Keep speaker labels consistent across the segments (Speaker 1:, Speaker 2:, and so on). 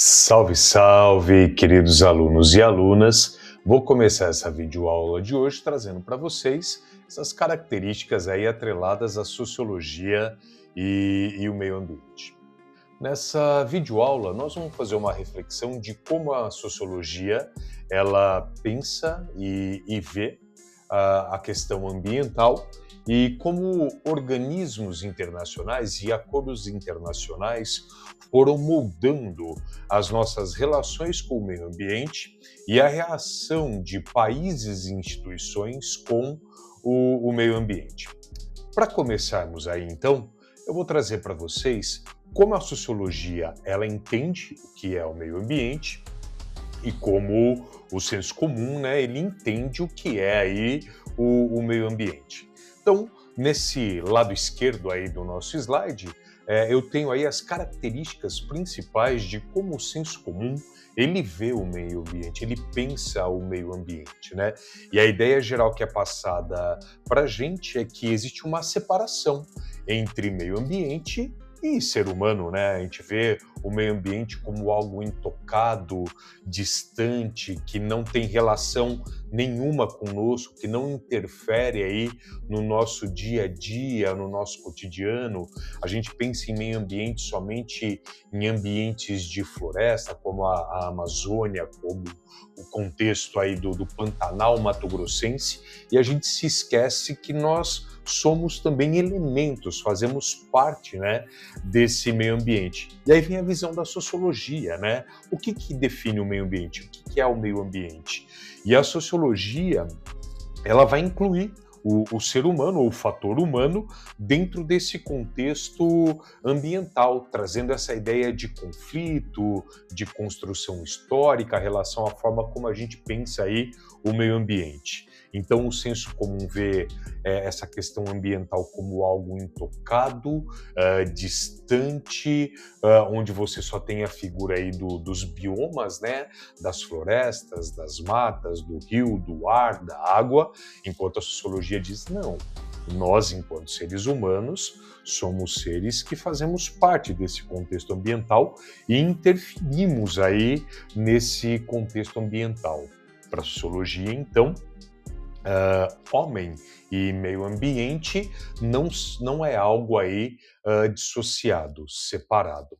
Speaker 1: Salve, salve, queridos alunos e alunas! Vou começar essa videoaula de hoje trazendo para vocês essas características aí atreladas à sociologia e o meio ambiente. Nessa videoaula, nós vamos fazer uma reflexão de como a sociologia ela pensa e vê a questão ambiental e como organismos internacionais e acordos internacionais foram moldando as nossas relações com o meio ambiente e a reação de países e instituições com o meio ambiente. Para começarmos aí, então, eu vou trazer para vocês como a sociologia ela entende o que é o meio ambiente e como o senso comum, né, ele entende o que é aí o meio ambiente. Então, nesse lado esquerdo aí do nosso slide, eu tenho aí as características principais de como o senso comum ele vê o meio ambiente, ele pensa o meio ambiente, né? E a ideia geral que é passada para a gente é que existe uma separação entre meio ambiente e ser humano, né? A gente vê o meio ambiente como algo intocado, distante, que não tem relação nenhuma conosco, que não interfere aí no nosso dia a dia, no nosso cotidiano. A gente pensa em meio ambiente somente em ambientes de floresta, como a Amazônia, como o contexto aí do Pantanal mato-grossense, e a gente se esquece que nós somos também elementos, fazemos parte, né, desse meio ambiente. E aí vem a visão da sociologia, né? O que define o meio ambiente? O que é o meio ambiente? E a sociologia, ela vai incluir o ser humano, ou o fator humano, dentro desse contexto ambiental, trazendo essa ideia de conflito, de construção histórica, a relação à forma como a gente pensa aí o meio ambiente. Então, o senso comum vê essa questão ambiental como algo intocado, distante, onde você só tem a figura aí dos biomas, né? Das florestas, das matas, do rio, do ar, da água, enquanto a sociologia diz não. Nós, enquanto seres humanos, somos seres que fazemos parte desse contexto ambiental e interferimos aí nesse contexto ambiental. Para a sociologia, então, homem e meio ambiente não é algo aí dissociado, separado.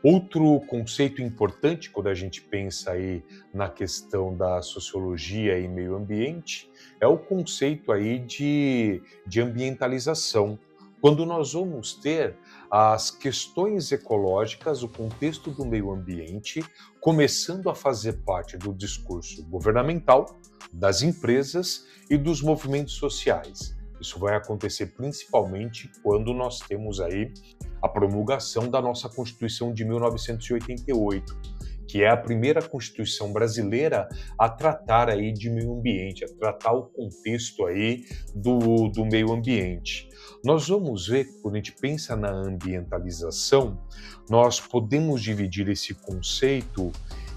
Speaker 1: Outro conceito importante quando a gente pensa aí na questão da sociologia e meio ambiente é o conceito aí de ambientalização. Quando nós vamos ter as questões ecológicas, o contexto do meio ambiente, começando a fazer parte do discurso governamental, das empresas e dos movimentos sociais. Isso vai acontecer principalmente quando nós temos aí a promulgação da nossa Constituição de 1988, que é a primeira Constituição brasileira a tratar aí de meio ambiente, a tratar o contexto aí do meio ambiente. Nós vamos ver, quando a gente pensa na ambientalização, nós podemos dividir esse conceito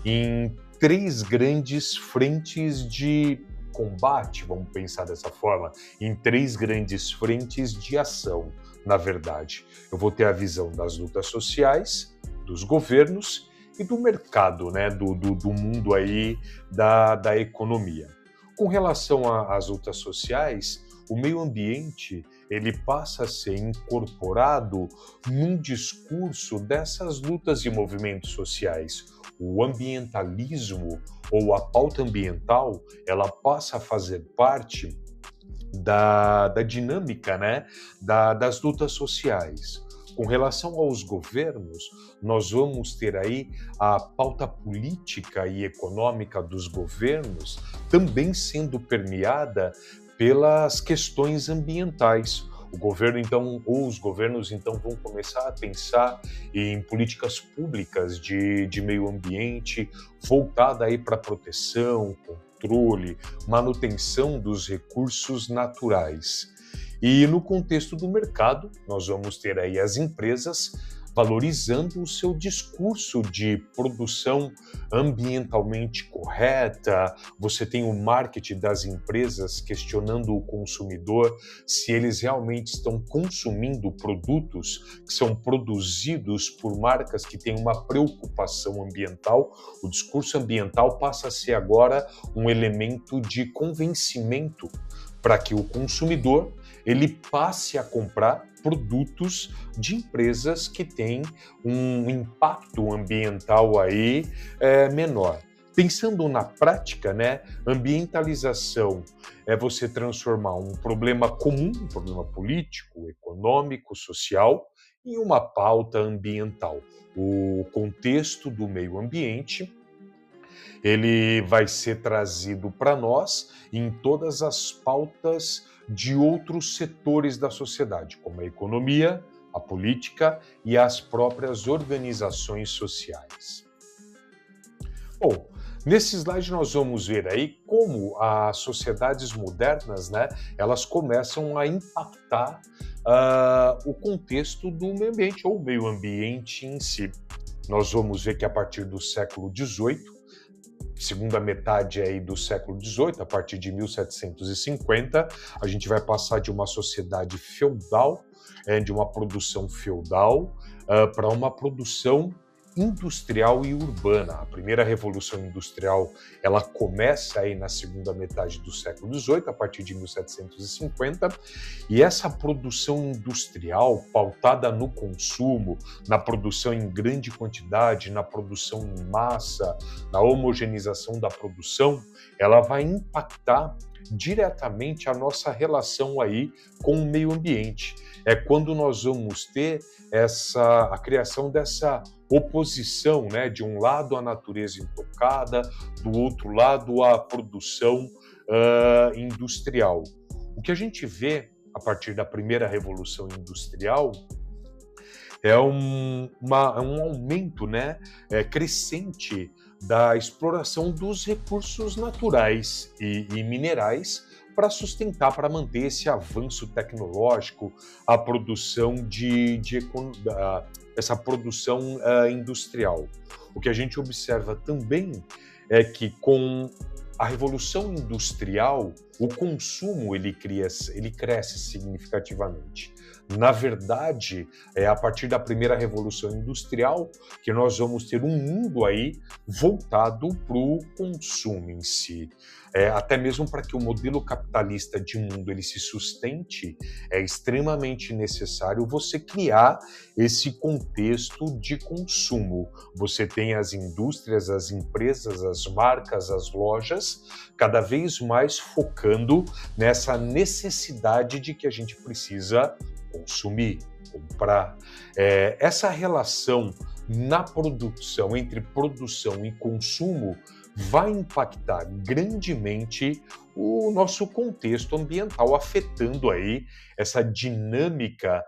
Speaker 1: em três grandes frentes de combate, vamos pensar dessa forma, em três grandes frentes de ação, na verdade. Eu vou ter a visão das lutas sociais, dos governos e do mercado, né, do mundo aí da economia. Com relação às lutas sociais, o meio ambiente ele passa a ser incorporado num discurso dessas lutas e movimentos sociais. O ambientalismo ou a pauta ambiental, ela passa a fazer parte da dinâmica, né, das lutas sociais. Com relação aos governos, nós vamos ter aí a pauta política e econômica dos governos também sendo permeada pelas questões ambientais. O governo, então, ou os governos, então, vão começar a pensar em políticas públicas de meio ambiente, voltada aí para proteção, controle, manutenção dos recursos naturais. E no contexto do mercado, nós vamos ter aí as empresas valorizando o seu discurso de produção ambientalmente correta. Você tem o marketing das empresas questionando o consumidor se eles realmente estão consumindo produtos que são produzidos por marcas que têm uma preocupação ambiental. O discurso ambiental passa a ser agora um elemento de convencimento para que o consumidor ele passe a comprar produtos de empresas que têm um impacto ambiental aí menor. Pensando na prática, né, ambientalização é você transformar um problema comum, um problema político, econômico, social, em uma pauta ambiental. O contexto do meio ambiente ele vai ser trazido para nós em todas as pautas de outros setores da sociedade, como a economia, a política e as próprias organizações sociais. Bom, nesse slide nós vamos ver aí como as sociedades modernas, né, elas começam a impactar o contexto do meio ambiente ou meio ambiente em si. Nós vamos ver que a partir do século XVIII, segunda metade aí do século XVIII, a partir de 1750, a gente vai passar de uma sociedade feudal, de uma produção feudal, para uma produção industrial e urbana. A primeira revolução industrial, ela começa aí na segunda metade do século XVIII, a partir de 1750, e essa produção industrial pautada no consumo, na produção em grande quantidade, na produção em massa, na homogeneização da produção, ela vai impactar diretamente a nossa relação aí com o meio ambiente. É quando nós vamos ter a criação dessa oposição, né? De um lado a natureza intocada, do outro lado a produção industrial. O que a gente vê a partir da primeira revolução industrial é um aumento, né, crescente da exploração dos recursos naturais e minerais para sustentar, para manter esse avanço tecnológico, a produção essa produção industrial. O que a gente observa também é que com a revolução industrial, o consumo ele cresce significativamente. Na verdade, é a partir da primeira revolução industrial que nós vamos ter um mundo aí voltado para o consumo em si. Até mesmo para que o modelo capitalista de mundo ele se sustente, é extremamente necessário você criar esse contexto de consumo. Você tem as indústrias, as empresas, as marcas, as lojas, cada vez mais focando nessa necessidade de que a gente precisa consumir, comprar. Essa relação na produção, entre produção e consumo, vai impactar grandemente o nosso contexto ambiental, afetando aí essa dinâmica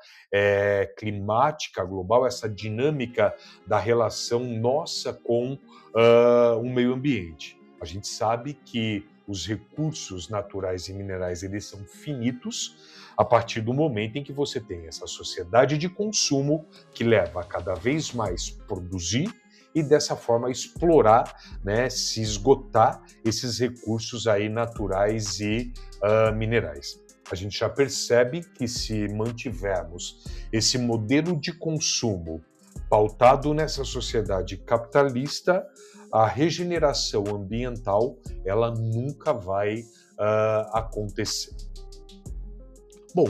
Speaker 1: climática global, essa dinâmica da relação nossa com o meio ambiente. A gente sabe que os recursos naturais e minerais eles são finitos a partir do momento em que você tem essa sociedade de consumo que leva a cada vez mais produzir e dessa forma explorar, né, se esgotar esses recursos aí naturais e minerais. A gente já percebe que se mantivermos esse modelo de consumo pautado nessa sociedade capitalista, a regeneração ambiental ela nunca vai acontecer. Bom,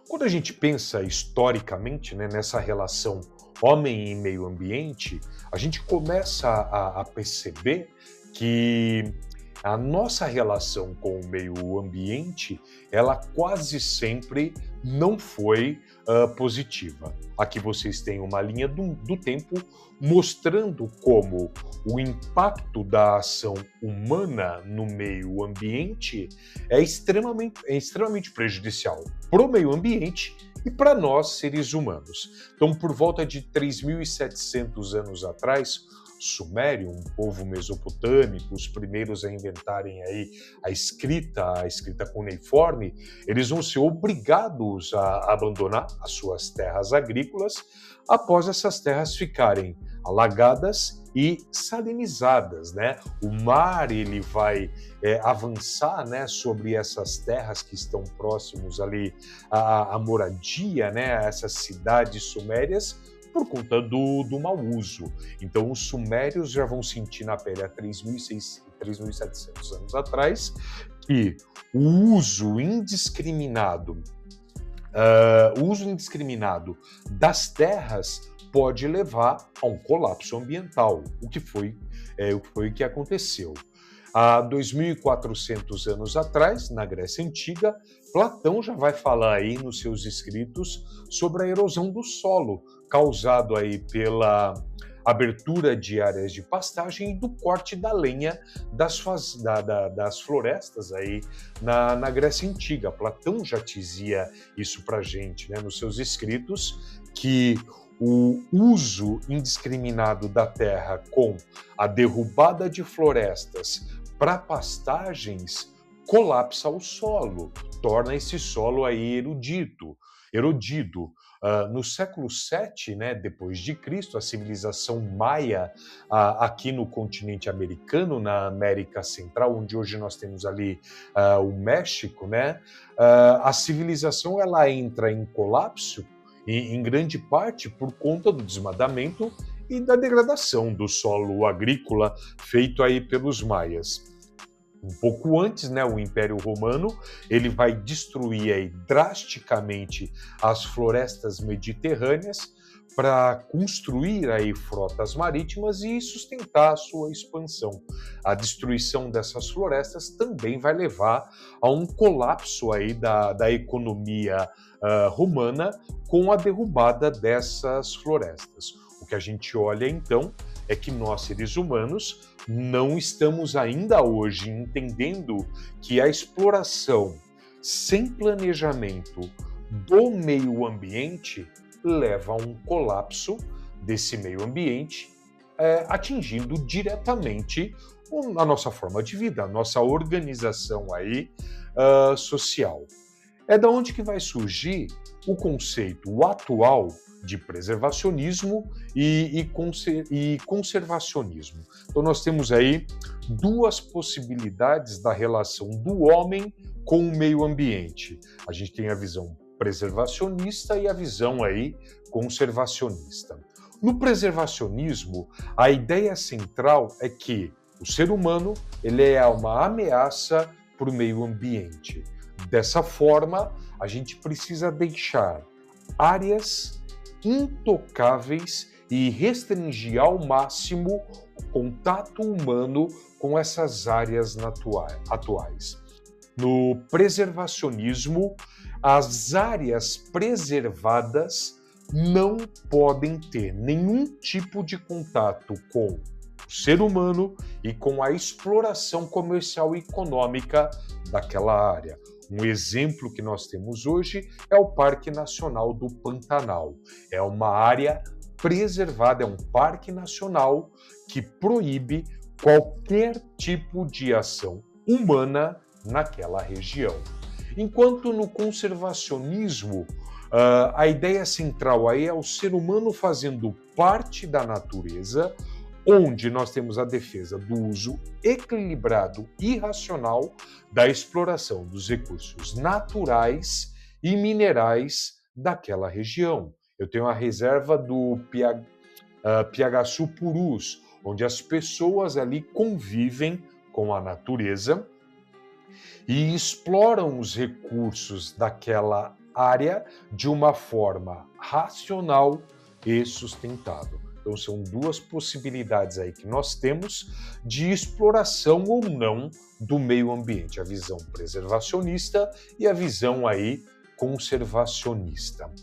Speaker 1: quando a gente pensa historicamente, né, nessa relação homem e meio ambiente, a gente começa a perceber que a nossa relação com o meio ambiente, ela quase sempre não foi positiva. Aqui vocês têm uma linha do tempo mostrando como o impacto da ação humana no meio ambiente é extremamente prejudicial para o meio ambiente e para nós, seres humanos. Então, por volta de 3.700 anos atrás, Sumério, um povo mesopotâmico, os primeiros a inventarem aí a escrita cuneiforme, eles vão ser obrigados a abandonar as suas terras agrícolas após essas terras ficarem alagadas e salinizadas, né? O mar ele vai avançar, né, sobre essas terras que estão próximos ali à moradia, né, a essas cidades sumérias, por conta do mau uso. Então, os sumérios já vão sentir na pele há 3.700 anos atrás que o uso indiscriminado das terras pode levar a um colapso ambiental, o que foi o que aconteceu. Há 2.400 anos atrás, na Grécia Antiga, Platão já vai falar aí nos seus escritos sobre a erosão do solo, causado aí pela abertura de áreas de pastagem e do corte da lenha das florestas aí na Grécia Antiga. Platão já dizia isso para a gente, né, nos seus escritos, que o uso indiscriminado da terra com a derrubada de florestas para pastagens colapsa o solo, torna esse solo aí erodido. No século VII, né, depois de Cristo, a civilização maia aqui no continente americano, na América Central, onde hoje nós temos ali o México, né, a civilização ela entra em colapso em grande parte por conta do desmatamento e da degradação do solo agrícola feito aí pelos maias. Um pouco antes, né, o Império Romano ele vai destruir aí drasticamente as florestas mediterrâneas para construir aí frotas marítimas e sustentar a sua expansão. A destruição dessas florestas também vai levar a um colapso aí da economia romana com a derrubada dessas florestas. O que a gente olha então é que nós, seres humanos, não estamos ainda hoje entendendo que a exploração sem planejamento do meio ambiente leva a um colapso desse meio ambiente, atingindo diretamente a nossa forma de vida, a nossa organização aí, social. É da onde que vai surgir o conceito atual de preservacionismo e conservacionismo. Então nós temos aí duas possibilidades da relação do homem com o meio ambiente. A gente tem a visão preservacionista e a visão aí conservacionista. No preservacionismo, a ideia central é que o ser humano ele é uma ameaça para o meio ambiente. Dessa forma, a gente precisa deixar áreas intocáveis e restringir ao máximo o contato humano com essas áreas atuais. No preservacionismo, as áreas preservadas não podem ter nenhum tipo de contato com o ser humano e com a exploração comercial e econômica daquela área. Um exemplo que nós temos hoje é o Parque Nacional do Pantanal. É uma área preservada, é um parque nacional que proíbe qualquer tipo de ação humana naquela região. Enquanto no conservacionismo, a ideia central aí é o ser humano fazendo parte da natureza, onde nós temos a defesa do uso equilibrado e racional da exploração dos recursos naturais e minerais daquela região. Eu tenho a reserva do Piagaçu Purus, onde as pessoas ali convivem com a natureza e exploram os recursos daquela área de uma forma racional e sustentável. Então são duas possibilidades aí que nós temos de exploração ou não do meio ambiente, a visão preservacionista e a visão aí conservacionista.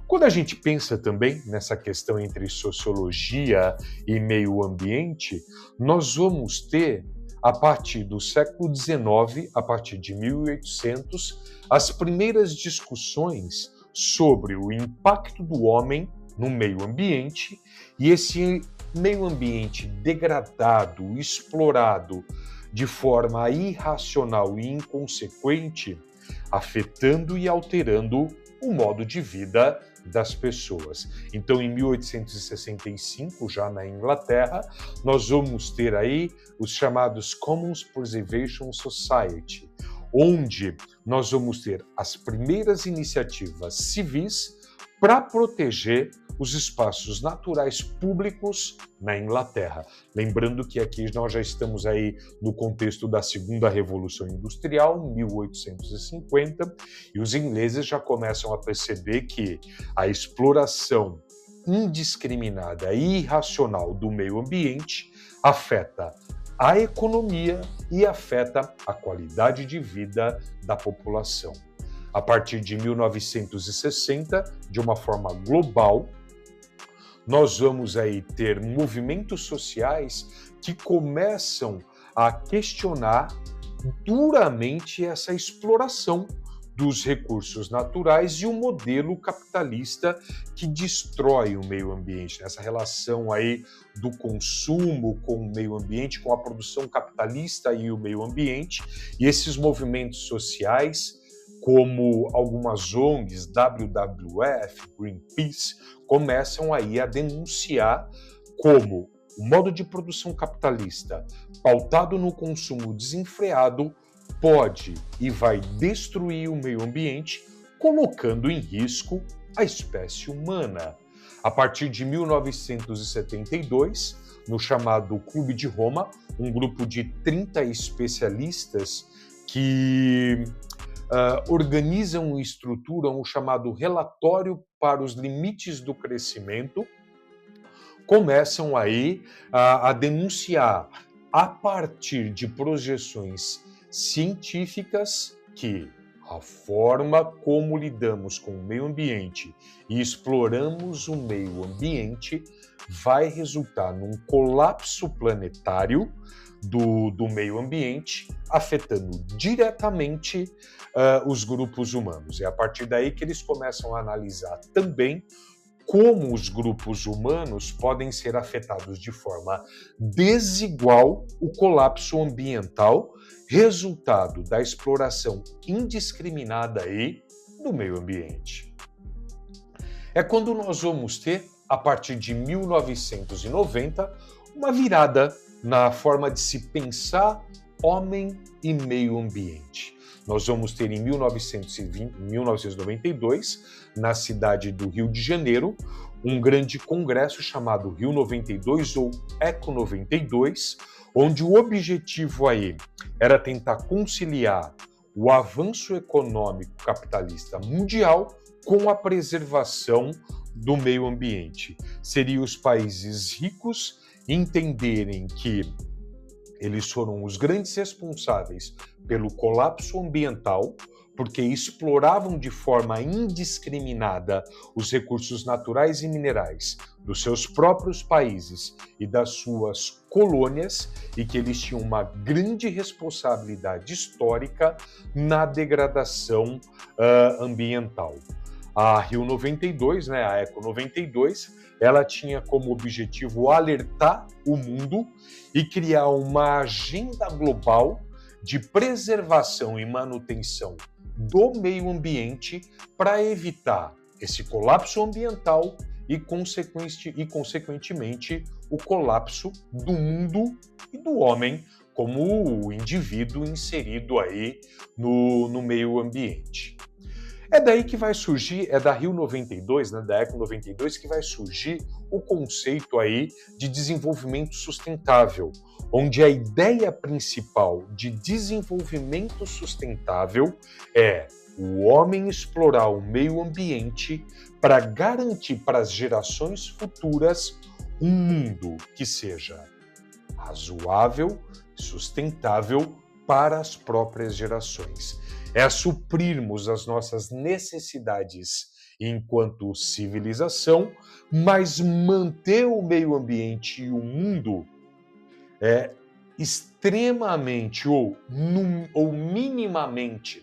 Speaker 1: Quando a gente pensa também nessa questão entre sociologia e meio ambiente, nós vamos ter, a partir do século XIX, a partir de 1800, as primeiras discussões sobre o impacto do homem no meio ambiente e esse meio ambiente degradado, explorado de forma irracional e inconsequente, afetando e alterando o modo de vida das pessoas. Então, em 1865, já na Inglaterra, nós vamos ter aí os chamados Commons Preservation Society, onde nós vamos ter as primeiras iniciativas civis para proteger os espaços naturais públicos na Inglaterra. Lembrando que aqui nós já estamos aí no contexto da Segunda Revolução Industrial, 1850, e os ingleses já começam a perceber que a exploração indiscriminada e irracional do meio ambiente afeta a economia e afeta a qualidade de vida da população. A partir de 1960, de uma forma global, nós vamos aí ter movimentos sociais que começam a questionar duramente essa exploração dos recursos naturais e o modelo capitalista que destrói o meio ambiente, nessa relação aí do consumo com o meio ambiente, com a produção capitalista e o meio ambiente, e esses movimentos sociais, como algumas ONGs, WWF, Greenpeace, começam aí a denunciar como o modo de produção capitalista, pautado no consumo desenfreado, pode e vai destruir o meio ambiente, colocando em risco a espécie humana. A partir de 1972, no chamado Clube de Roma, um grupo de 30 especialistas que organizam e estruturam o chamado Relatório para os Limites do Crescimento, começam aí a denunciar, a partir de projeções científicas, que a forma como lidamos com o meio ambiente e exploramos o meio ambiente vai resultar num colapso planetário do meio ambiente, afetando diretamente os grupos humanos. É a partir daí que eles começam a analisar também como os grupos humanos podem ser afetados de forma desigual o colapso ambiental, resultado da exploração indiscriminada aí do meio ambiente. É quando nós vamos ter, a partir de 1990, uma virada na forma de se pensar homem e meio ambiente. Nós vamos ter em 1992, na cidade do Rio de Janeiro, um grande congresso chamado Rio 92 ou Eco 92, onde o objetivo aí era tentar conciliar o avanço econômico capitalista mundial com a preservação do meio ambiente. Seriam os países ricos entenderem que eles foram os grandes responsáveis pelo colapso ambiental, porque exploravam de forma indiscriminada os recursos naturais e minerais dos seus próprios países e das suas colônias, e que eles tinham uma grande responsabilidade histórica na degradação ambiental. A Rio 92, né, a Eco 92, ela tinha como objetivo alertar o mundo e criar uma agenda global de preservação e manutenção do meio ambiente para evitar esse colapso ambiental e, consequentemente, o colapso do mundo e do homem como o indivíduo inserido aí no meio ambiente. É daí que vai surgir, é da Rio 92, né, da Eco 92, que vai surgir o conceito aí de desenvolvimento sustentável, onde a ideia principal de desenvolvimento sustentável é o homem explorar o meio ambiente para garantir para as gerações futuras um mundo que seja razoável e sustentável para as próprias gerações. É suprirmos as nossas necessidades enquanto civilização, mas manter o meio ambiente e o mundo extremamente ou minimamente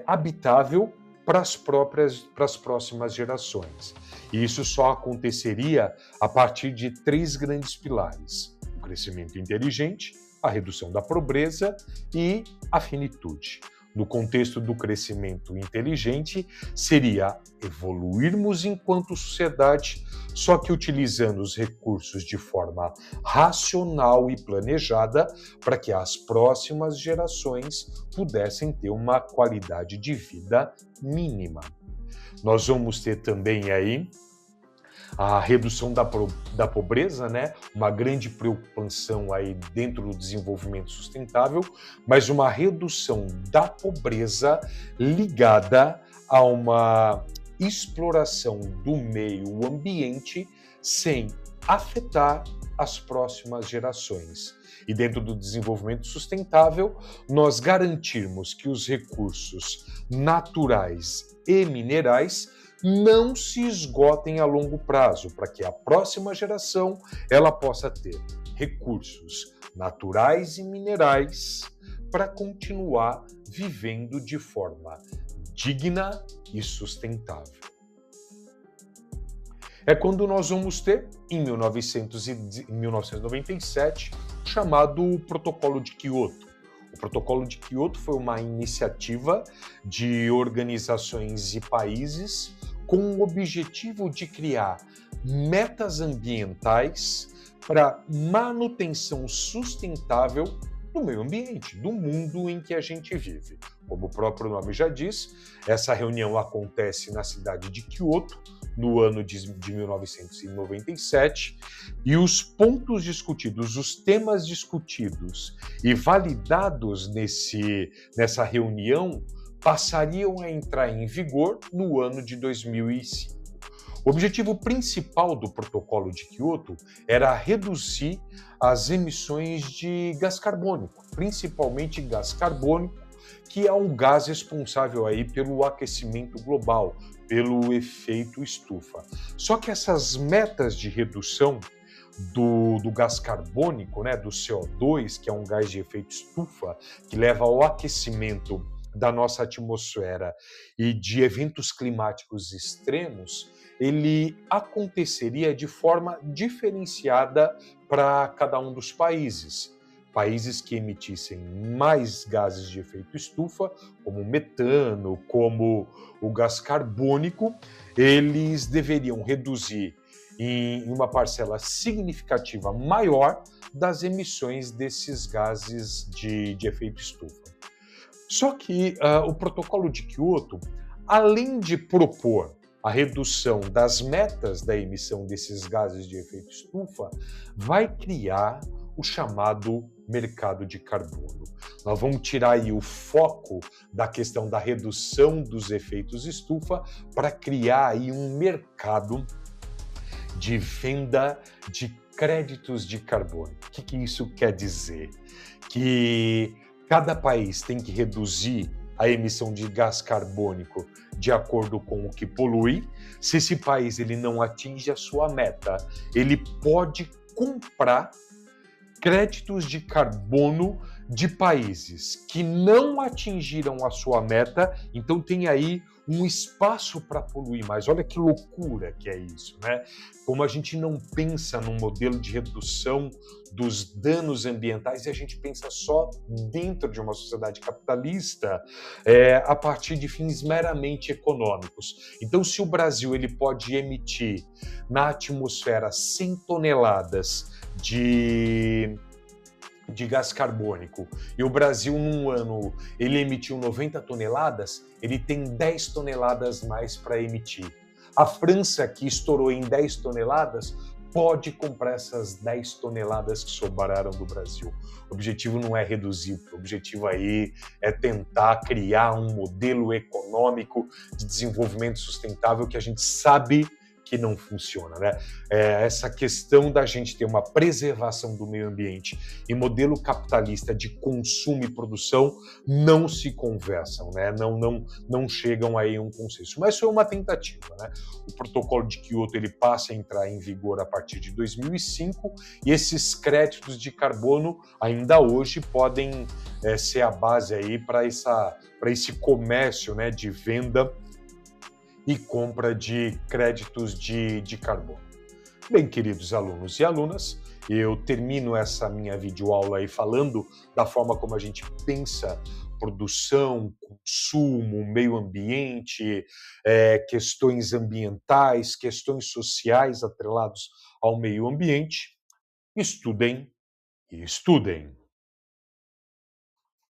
Speaker 1: habitável para as próximas gerações. E isso só aconteceria a partir de 3 grandes pilares: o crescimento inteligente, a redução da pobreza e a finitude. No contexto do crescimento inteligente, seria evoluirmos enquanto sociedade, só que utilizando os recursos de forma racional e planejada para que as próximas gerações pudessem ter uma qualidade de vida mínima. Nós vamos ter também aí a redução da pobreza, né? Uma grande preocupação aí dentro do desenvolvimento sustentável, mas uma redução da pobreza ligada a uma exploração do meio ambiente sem afetar as próximas gerações. E dentro do desenvolvimento sustentável, nós garantirmos que os recursos naturais e minerais não se esgotem a longo prazo, para que a próxima geração ela possa ter recursos naturais e minerais para continuar vivendo de forma digna e sustentável. É quando nós vamos ter, em 1997, o chamado Protocolo de Kyoto. O Protocolo de Kyoto foi uma iniciativa de organizações e países com o objetivo de criar metas ambientais para manutenção sustentável do meio ambiente, do mundo em que a gente vive. Como o próprio nome já diz, essa reunião acontece na cidade de Kyoto, no ano de 1997, e os pontos discutidos, os temas discutidos e validados nessa reunião passariam a entrar em vigor no ano de 2005. O objetivo principal do Protocolo de Kyoto era reduzir as emissões de gás carbônico, principalmente gás carbônico, que é um gás responsável aí pelo aquecimento global, pelo efeito estufa. Só que essas metas de redução do gás carbônico, né, do CO2, que é um gás de efeito estufa, que leva ao aquecimento da nossa atmosfera e de eventos climáticos extremos, ele aconteceria de forma diferenciada para cada um dos países. Países que emitissem mais gases de efeito estufa, como o metano, como o gás carbônico, eles deveriam reduzir em uma parcela significativa maior das emissões desses gases de efeito estufa. Só que o Protocolo de Kyoto, além de propor a redução das metas da emissão desses gases de efeito estufa, vai criar o chamado mercado de carbono. Nós vamos tirar aí o foco da questão da redução dos efeitos estufa para criar aí um mercado de venda de créditos de carbono. O que isso quer dizer? Que cada país tem que reduzir a emissão de gás carbônico de acordo com o que polui. Se esse país ele não atinge a sua meta, ele pode comprar créditos de carbono de países que não atingiram a sua meta, então tem aí um espaço para poluir mais. Olha que loucura que é isso, né? Como a gente não pensa num modelo de redução dos danos ambientais e a gente pensa só dentro de uma sociedade capitalista a partir de fins meramente econômicos. Então, se o Brasil ele pode emitir na atmosfera 100 toneladas de gás carbônico, e o Brasil num ano ele emitiu 90 toneladas, ele tem 10 toneladas mais para emitir. A França, que estourou em 10 toneladas, pode comprar essas 10 toneladas que sobraram do Brasil. O objetivo não é reduzir, o objetivo aí é tentar criar um modelo econômico de desenvolvimento sustentável que a gente sabe que não funciona, né? Essa questão da gente ter uma preservação do meio ambiente e modelo capitalista de consumo e produção não se conversam, né? Não chegam aí a um consenso. Mas foi uma tentativa, né? O Protocolo de Kyoto ele passa a entrar em vigor a partir de 2005 e esses créditos de carbono ainda hoje podem ser a base aí para esse comércio, né, de venda e compra de créditos de carbono. Bem, queridos alunos e alunas, eu termino essa minha videoaula aí falando da forma como a gente pensa produção, consumo, meio ambiente, questões ambientais, questões sociais atrelados ao meio ambiente. Estudem e estudem.